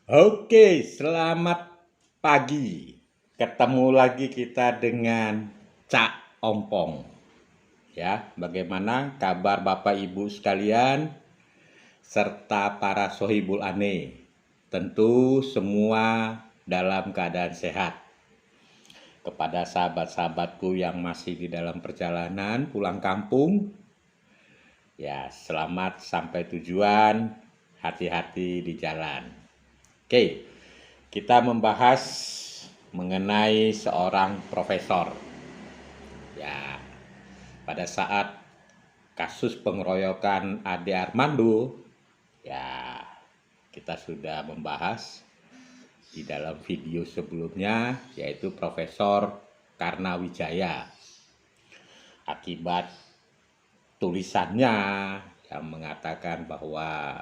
Oke, selamat pagi. Ketemu lagi kita dengan Cak Ompong. Ya, bagaimana kabar Bapak Ibu sekalian serta para sohibul ane? Tentu semua dalam keadaan sehat. Kepada sahabat-sahabatku yang masih di dalam perjalanan pulang kampung, ya selamat sampai tujuan, hati-hati di jalan. Oke, kita membahas mengenai seorang profesor. Ya, pada saat kasus pengeroyokan Ade Armando, ya kita sudah membahas di dalam video sebelumnya, yaitu Profesor Karnawijaya. Akibat tulisannya yang mengatakan bahwa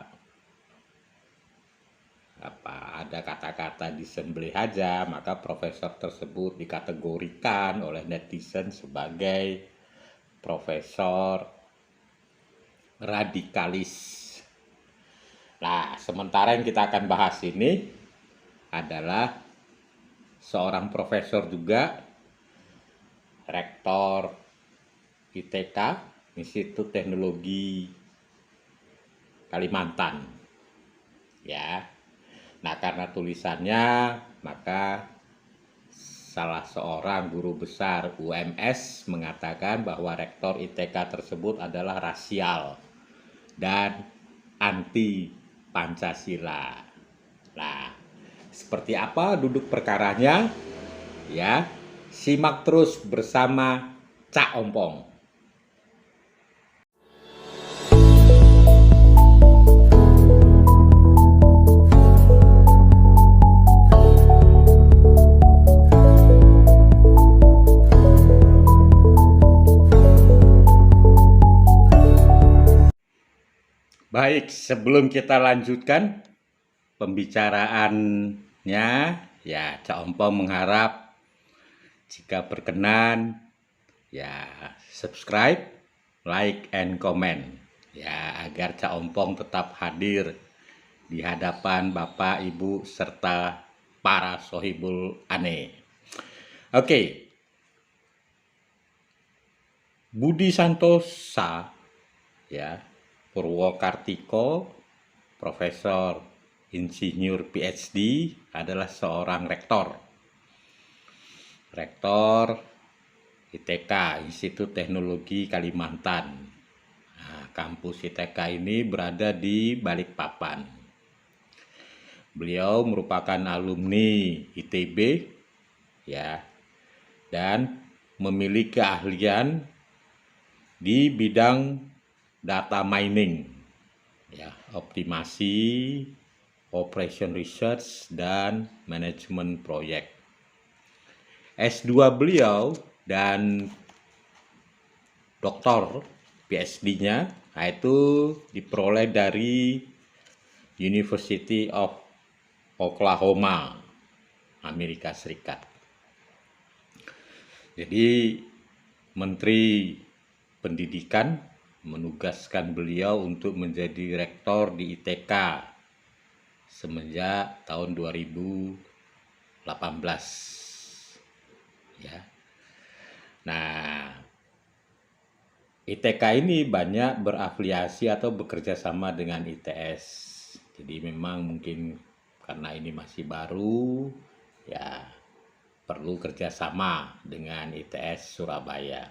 ada kata-kata disembelih aja, maka profesor tersebut dikategorikan oleh netizen sebagai profesor radikalis. Nah, sementara yang kita akan bahas ini adalah seorang profesor juga, rektor ITK, Institut Teknologi Kalimantan. Ya. Nah, karena tulisannya, maka salah seorang guru besar UMS mengatakan bahwa rektor ITK tersebut adalah rasial dan anti Pancasila. Nah, seperti apa duduk perkaranya? Ya, simak terus bersama Cak Ompong. Baik, sebelum kita lanjutkan pembicaraannya, ya Cak Ompong mengharap jika berkenan, ya subscribe, like, and comment, ya agar Cak Ompong tetap hadir di hadapan Bapak, Ibu, serta para sohibul ane. Oke, Budi Santosa, ya, Purwokartiko, Profesor Insinyur PhD, adalah seorang rektor ITK, Institut Teknologi Kalimantan. Nah, kampus ITK ini berada di Balikpapan. Beliau merupakan alumni ITB, ya, dan memiliki keahlian di bidang data mining, ya, optimasi, operation research, dan manajemen proyek. S2 beliau dan doktor PhD-nya itu diperoleh dari University of Oklahoma, Amerika Serikat. Jadi Menteri Pendidikan menugaskan beliau untuk menjadi rektor di ITK semenjak tahun 2018. Ya. Nah, ITK ini banyak berafiliasi atau bekerja sama dengan ITS. Jadi memang mungkin karena ini masih baru, ya perlu kerjasama dengan ITS Surabaya.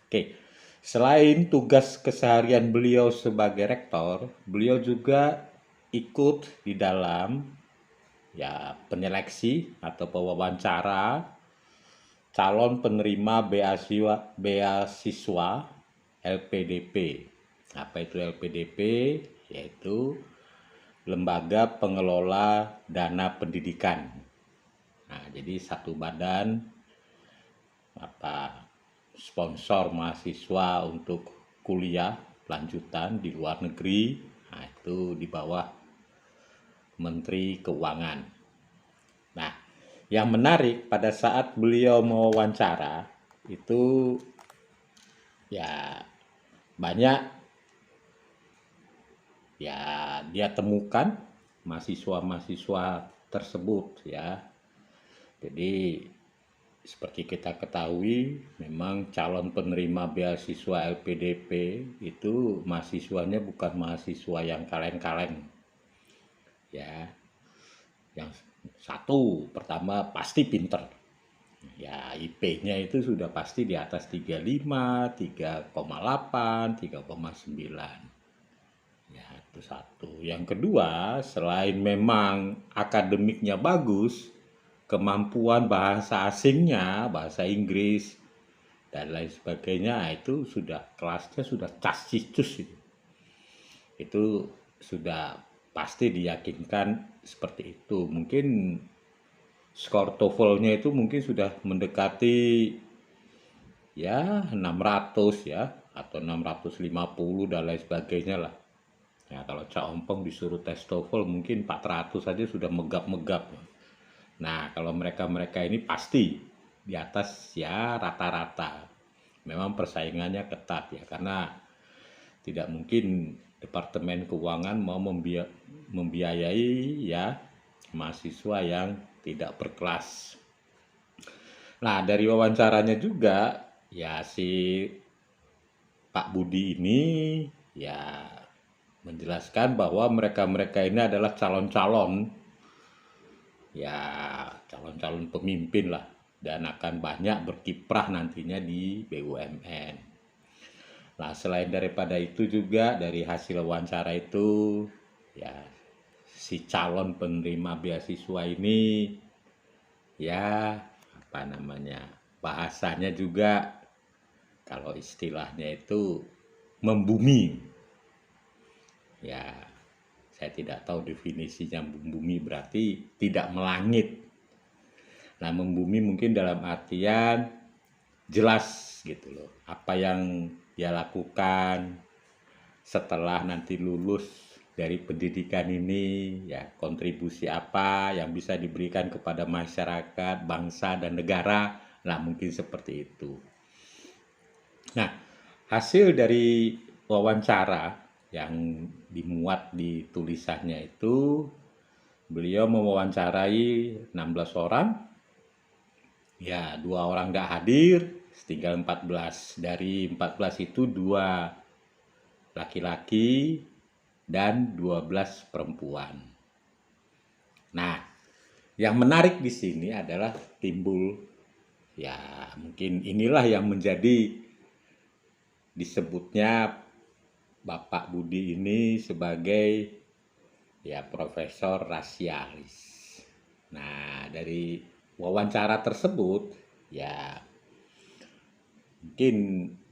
Oke, selain tugas keseharian beliau sebagai rektor, beliau juga ikut di dalam, ya, penyeleksi atau pewawancara calon penerima beasiswa LPDP. Apa itu LPDP? Yaitu Lembaga Pengelola Dana Pendidikan. Nah, jadi satu badan sponsor mahasiswa untuk kuliah lanjutan di luar negeri. Nah, itu di bawah Menteri Keuangan. Nah, yang menarik pada saat beliau mewawancara itu, ya banyak, ya dia temukan mahasiswa-mahasiswa tersebut ya. Jadi seperti kita ketahui, memang calon penerima beasiswa LPDP itu mahasiswanya bukan mahasiswa yang kaleng-kaleng ya. Yang satu, pertama pasti pinter. Ya, IP-nya itu sudah pasti di atas 35, 3,8, 3,9. Ya, itu satu. Yang kedua, selain memang akademiknya bagus, kemampuan bahasa asingnya, bahasa Inggris, dan lain sebagainya, itu sudah kelasnya sudah cus itu sudah pasti diyakinkan seperti itu. Mungkin skor TOEFL-nya itu mungkin sudah mendekati ya 600 ya atau 650 dan lain sebagainya lah. Ya kalau Cak Ompong disuruh tes TOEFL mungkin 400 saja sudah megap-megap. Nah, kalau mereka-mereka ini pasti di atas ya rata-rata. Memang persaingannya ketat ya karena tidak mungkin Departemen Keuangan mau membiayai ya mahasiswa yang tidak berkelas. Nah, dari wawancaranya juga ya si Pak Budi ini ya menjelaskan bahwa mereka-mereka ini adalah calon-calon ya calon-calon pemimpin lah dan akan banyak berkiprah nantinya di BUMN. Nah, selain daripada itu juga dari hasil wawancara itu ya si calon penerima beasiswa ini ya apa namanya bahasanya juga kalau istilahnya itu membumi ya saya tidak tahu definisinya membumi berarti tidak melangit. Nah, membumi mungkin dalam artian jelas gitu loh apa yang dia lakukan setelah nanti lulus dari pendidikan ini ya kontribusi apa yang bisa diberikan kepada masyarakat, bangsa dan negara. Nah, mungkin seperti itu. Nah, hasil dari wawancara yang dimuat di tulisannya itu beliau mewawancarai 16 orang. Ya, 2 orang nggak hadir, tinggal 14. Dari 14 itu 2 laki-laki dan 12 perempuan. Nah, yang menarik di sini adalah timbul ya mungkin inilah yang menjadi disebutnya Bapak Budi ini sebagai ya profesor rasialis. Nah, dari wawancara tersebut ya mungkin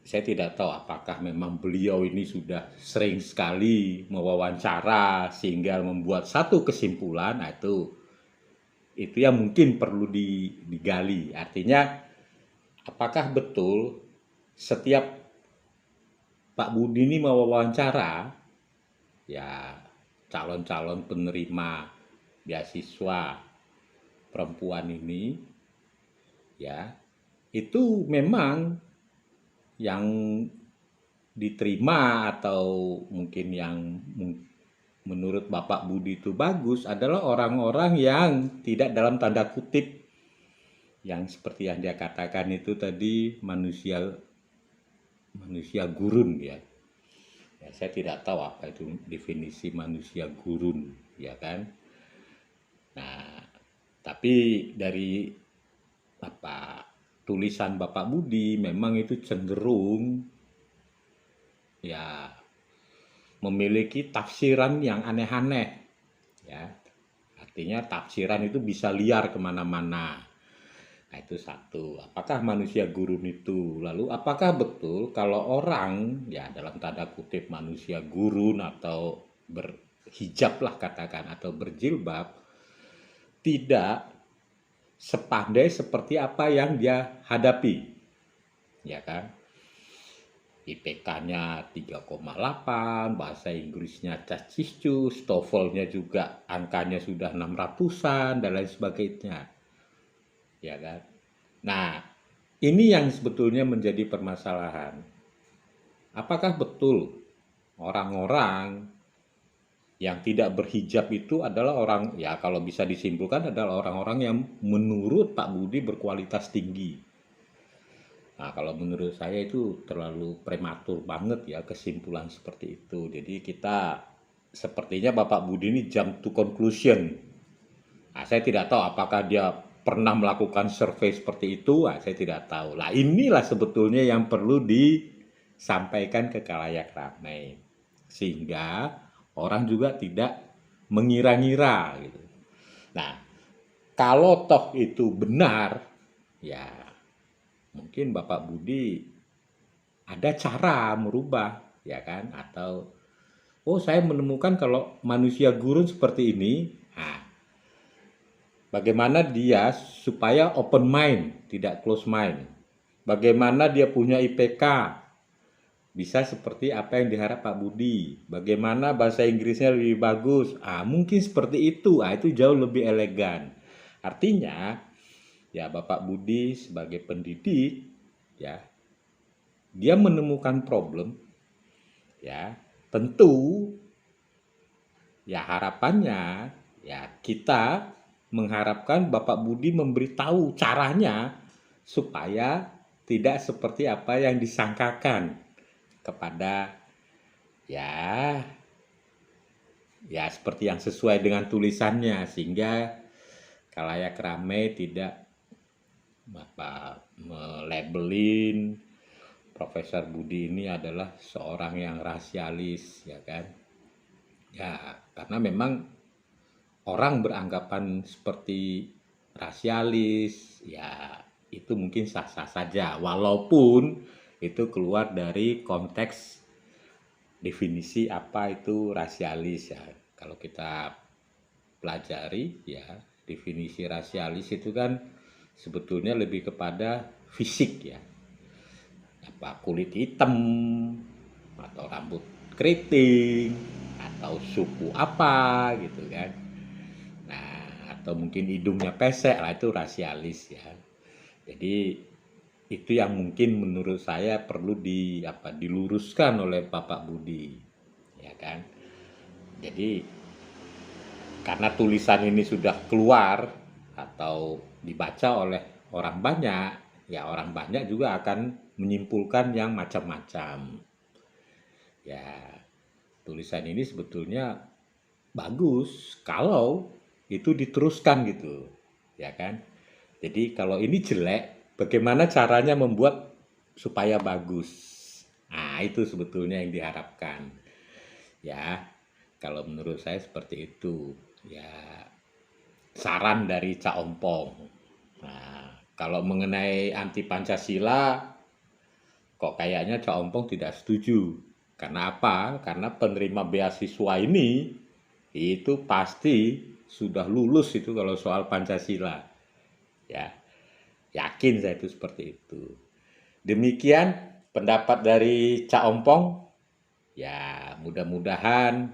saya tidak tahu apakah memang beliau ini sudah sering sekali mewawancara sehingga membuat satu kesimpulan. Nah, itu yang mungkin perlu digali. Artinya apakah betul setiap Pak Budi ini mewawancara ya calon-calon penerima beasiswa perempuan ini ya itu memang yang diterima atau mungkin yang menurut Bapak Budi itu bagus adalah orang-orang yang tidak dalam tanda kutip yang seperti yang dia katakan itu tadi manusia gurun ya. Ya, saya tidak tahu apa itu definisi manusia gurun ya kan. Nah, tapi dari apa tulisan Bapak Budi memang itu cenderung ya memiliki tafsiran yang aneh-aneh ya artinya tafsiran itu bisa liar kemana-mana. Nah, itu satu, apakah manusia gurun itu lalu apakah betul kalau orang ya dalam tanda kutip manusia gurun atau berhijab lah katakan atau berjilbab tidak sepandai seperti apa yang dia hadapi, ya kan? IPK-nya 3,8, bahasa Inggrisnya cacis-cus, TOEFL-nya juga angkanya sudah 600-an, dan lain sebagainya, ya kan? Nah, ini yang sebetulnya menjadi permasalahan. Apakah betul orang-orang Yang tidak berhijab itu adalah orang, ya kalau bisa disimpulkan adalah orang-orang yang menurut Pak Budi berkualitas tinggi. Nah, kalau menurut saya itu terlalu prematur banget ya kesimpulan seperti itu. Jadi kita sepertinya Bapak Budi ini jump to conclusion. Nah, saya tidak tahu apakah dia pernah melakukan survei seperti itu. Nah, saya tidak tahu. Lah inilah sebetulnya yang perlu disampaikan ke khalayak ramai. Sehingga orang juga tidak mengira-ngira gitu. Nah, kalau toh itu benar, ya mungkin Bapak Budi ada cara merubah, ya kan? Atau, oh saya menemukan kalau manusia gurun seperti ini, nah, bagaimana dia supaya open mind, tidak close mind. Bagaimana dia punya IPK, bisa seperti apa yang diharap Pak Budi. Bagaimana bahasa Inggrisnya lebih bagus. Mungkin seperti itu. Itu jauh lebih elegan. Artinya, ya Bapak Budi sebagai pendidik, ya, dia menemukan problem, ya, tentu ya harapannya ya kita mengharapkan Bapak Budi memberitahu caranya supaya tidak seperti apa yang disangkakan kepada ya seperti yang sesuai dengan tulisannya, sehingga khalayak ramai tidak melabelin Profesor Budi ini adalah seorang yang rasialis, ya kan? Ya, karena memang orang beranggapan seperti rasialis, ya itu mungkin sah-sah saja, walaupun itu keluar dari konteks definisi apa itu rasialis ya. Kalau kita pelajari ya, definisi rasialis itu kan sebetulnya lebih kepada fisik ya. Apa kulit hitam atau rambut keriting atau suku apa gitu kan. Nah, atau mungkin hidungnya pesek lah, itu rasialis ya. Jadi itu yang mungkin menurut saya perlu diluruskan oleh Bapak Budi, ya kan. Jadi karena tulisan ini sudah keluar atau dibaca oleh orang banyak, ya orang banyak juga akan menyimpulkan yang macam-macam. Ya, tulisan ini sebetulnya bagus kalau itu diteruskan gitu, ya kan. Jadi kalau ini jelek, bagaimana caranya membuat supaya bagus. Itu sebetulnya yang diharapkan. Ya, kalau menurut saya seperti itu. Ya, saran dari Cak Ompong. Nah, kalau mengenai anti Pancasila, kok kayaknya Cak Ompong tidak setuju. Karena apa? Karena penerima beasiswa ini itu pasti sudah lulus itu kalau soal Pancasila. Ya, yakin saya itu seperti itu. Demikian pendapat dari Cak Ompong. Ya, mudah-mudahan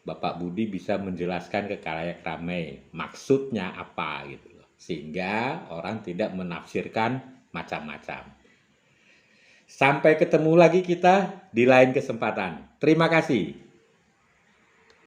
Bapak Budi bisa menjelaskan ke khalayak ramai maksudnya apa gitu loh. Sehingga orang tidak menafsirkan macam-macam. Sampai ketemu lagi kita di lain kesempatan. Terima kasih.